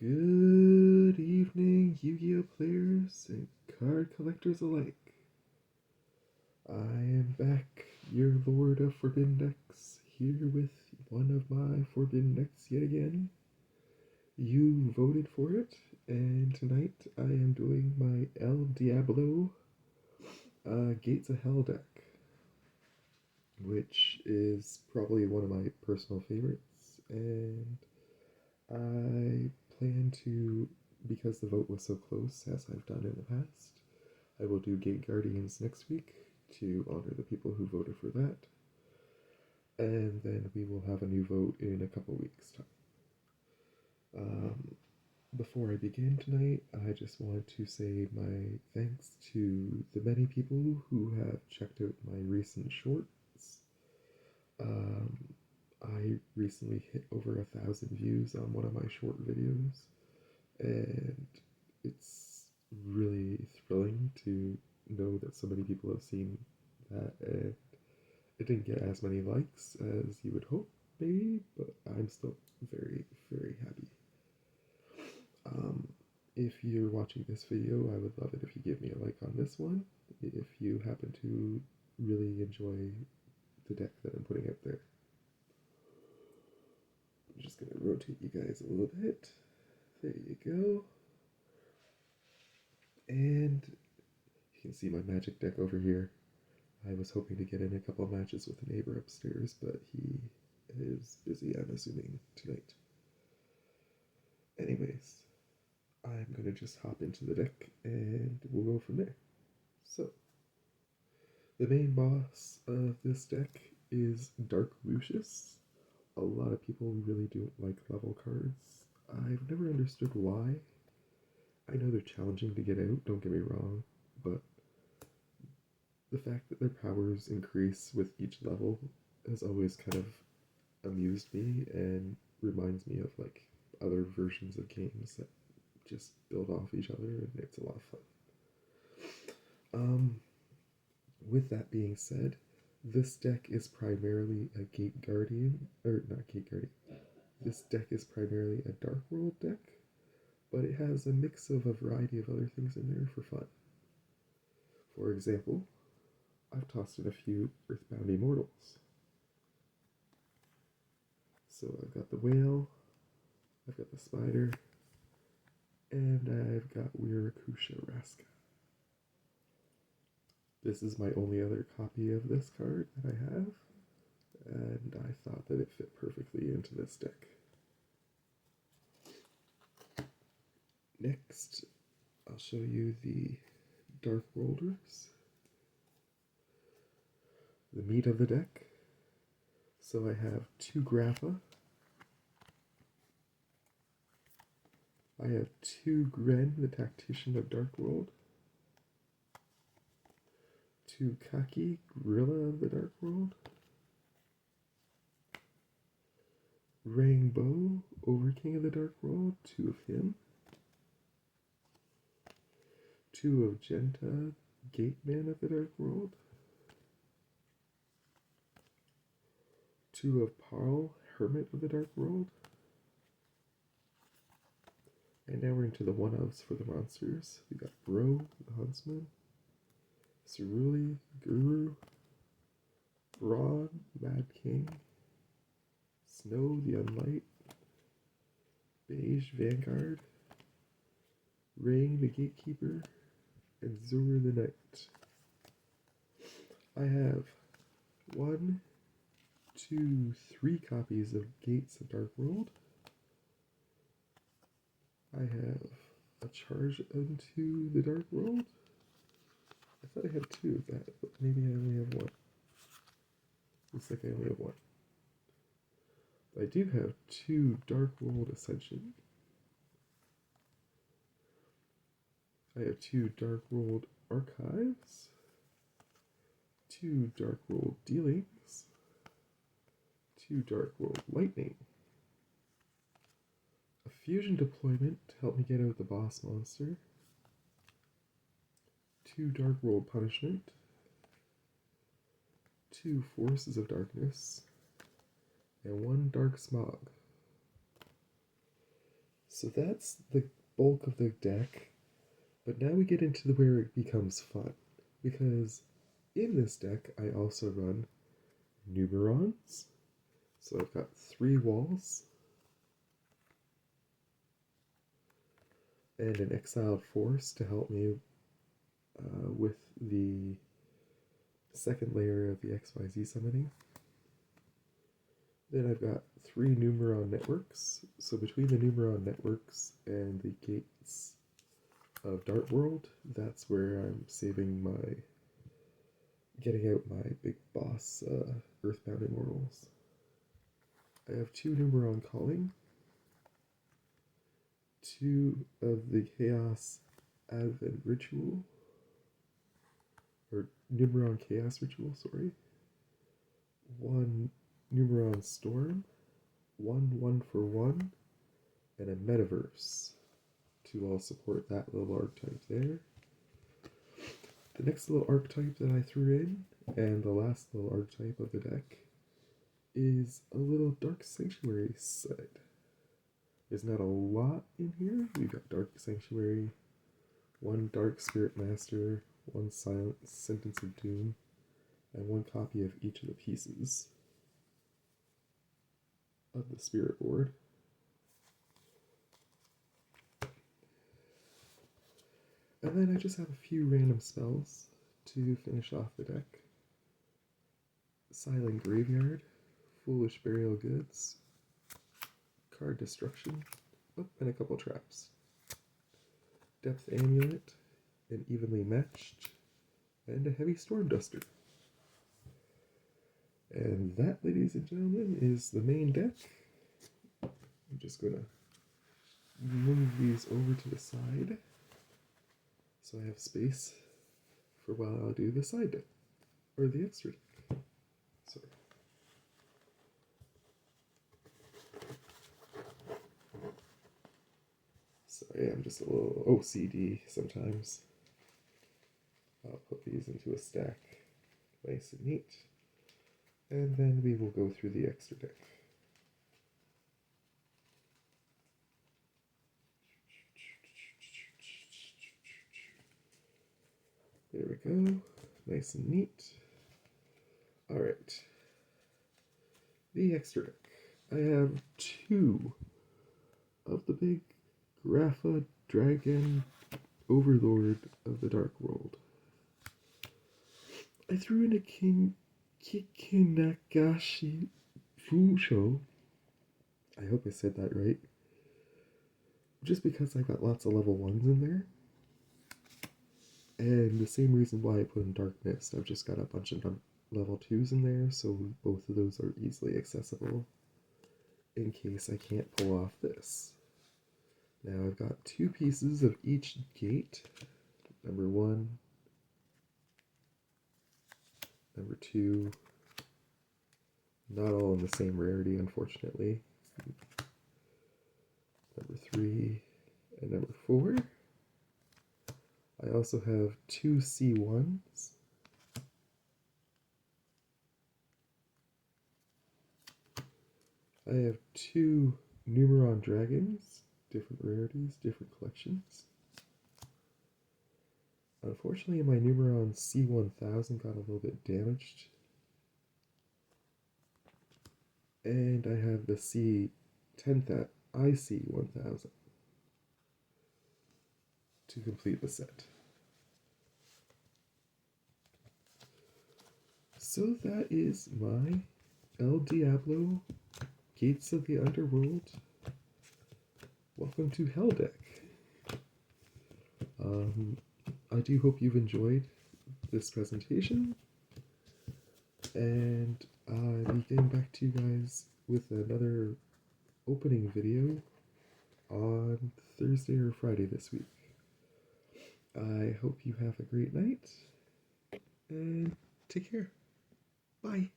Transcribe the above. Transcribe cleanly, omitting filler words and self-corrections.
Good evening, Yu-Gi-Oh players and card collectors alike. I am back, your Lord of Forbidden Decks, here with one of my Forbidden Decks yet again. You voted for it, and tonight I am doing my El Diablo Gates of Hell deck, which is probably one of my personal favorites, and I plan to, because the vote was so close, as I've done in the past, I will do Gate Guardians next week to honor the people who voted for that. And then we will have a new vote in a couple weeks' time. Before I begin tonight, I just want to say my thanks to the many people who have checked out my recent shorts. I recently hit over 1,000 views on one of my short videos, and it's really thrilling to know that so many people have seen that. And it didn't get as many likes as you would hope, maybe, but I'm still very, very happy. If you're watching this video, I would love it if you give me a like on this one, if you happen to really enjoy the deck that I'm putting out there. I'm just going to rotate you guys a little bit. There you go. And you can see my magic deck over here. I was hoping to get in a couple of matches with a neighbor upstairs, but he is busy, I'm assuming, tonight. Anyways, I'm going to just hop into the deck and we'll go from there. So, the main boss of this deck is Dark Lucius. A lot of people really don't like level cards. I've never understood why. I know they're challenging to get out, don't get me wrong, but the fact that their powers increase with each level has always kind of amused me and reminds me of like other versions of games that just build off each other, and it's a lot of fun. With that being said, this deck is primarily a Gate Guardian, or not Gate Guardian. This deck is primarily a Dark World deck, but it has a mix of a variety of other things in there for fun. For example, I've tossed in a few Earthbound Immortals. So I've got the Whale, I've got the Spider, and I've got Wirakusha Raska. This is my only other copy of this card that I have, and I thought that it fit perfectly into this deck. Next, I'll show you the Dark Worlders, the meat of the deck. So I have 2 Grappa, I have 2 Gren, the Tactician of Dark World, 2 Kaki, Gorilla of the Dark World, Rainbow, Overking of the Dark World, 2 of him, 2 of Genta, Gateman of the Dark World, 2 of Parl, Hermit of the Dark World, and now we're into the one-ofs for the monsters. We got Bro, the Huntsman, Ceruli, Guru, Brawn, Mad King, Snow, the Unlight, Beige, Vanguard, Rain, the Gatekeeper, and Zur, the Knight. I have 1, 2, 3 copies of Gates of Dark World. I have a Charge into the Dark World. I thought I had 2 of that, but maybe I only have 1. Looks like I only have 1. But I do have 2 Dark World Ascension. I have 2 Dark World Archives, 2 Dark World Dealings, 2 Dark World Lightning, a Fusion Deployment to help me get out the boss monster, 2 Dark World Punishment, 2 Forces of Darkness, and 1 Dark Smog. So that's the bulk of the deck, but now we get into where it becomes fun, because in this deck I also run Numerons. So I've got 3 walls and an exiled force to help me with the second layer of the XYZ summoning. Then I've got 3 Numeron networks. So between the Numeron networks and the gates of Dartworld, that's where I'm saving my, getting out my big boss Earthbound Immortals. I have 2 Numeron Calling, 2 of the Chaos Advent Ritual, or Numeron Chaos Ritual, sorry, 1 Numeron Storm, 1 for 1, and a Metaverse to all support that little archetype there. The next little archetype that I threw in, and the last little archetype of the deck, is a little Dark Sanctuary set. There's not a lot in here. We've got Dark Sanctuary, 1 Dark Spirit Master, 1 Silent Sentence of Doom, and 1 copy of each of the pieces of the Spirit board. And then I just have a few random spells to finish off the deck. Silent Graveyard, Foolish Burial Goods, Card Destruction, and a couple traps. Depth Amulet, an Evenly Matched, and a Heavy Storm Duster. And that, ladies and gentlemen, is the main deck. I'm just going to move these over to the side so I have space for while I'll do the side deck, or the extra deck. Sorry. Sorry, I'm just a little OCD sometimes. I'll put these into a stack, nice and neat, and then we will go through the extra deck. There we go, nice and neat. Alright, the extra deck. I have 2 of the big Grapha Dragon Overlord of the Dark World. I threw in a Kikinagashi Fusho. I hope I said that right. Just because I got lots of level 1s in there. And the same reason why I put in Dark Mist. I've just got a bunch of level 2s in there, so both of those are easily accessible in case I can't pull off this. Now I've got 2 pieces of each gate. Number 1, number 2. Not all in the same rarity, unfortunately. Number 3 and number 4. I also have 2 C1s. I have 2 Numeron Dragons, different rarities, different collections. Unfortunately, my Numeron C1000 got a little bit damaged. And I have the C10,000, IC1000 to complete the set. So that is my El Diablo Gates of the Underworld. Welcome to Hell deck. I do hope you've enjoyed this presentation, and I'll be getting back to you guys with another opening video on Thursday or Friday this week. I hope you have a great night, and take care. Bye.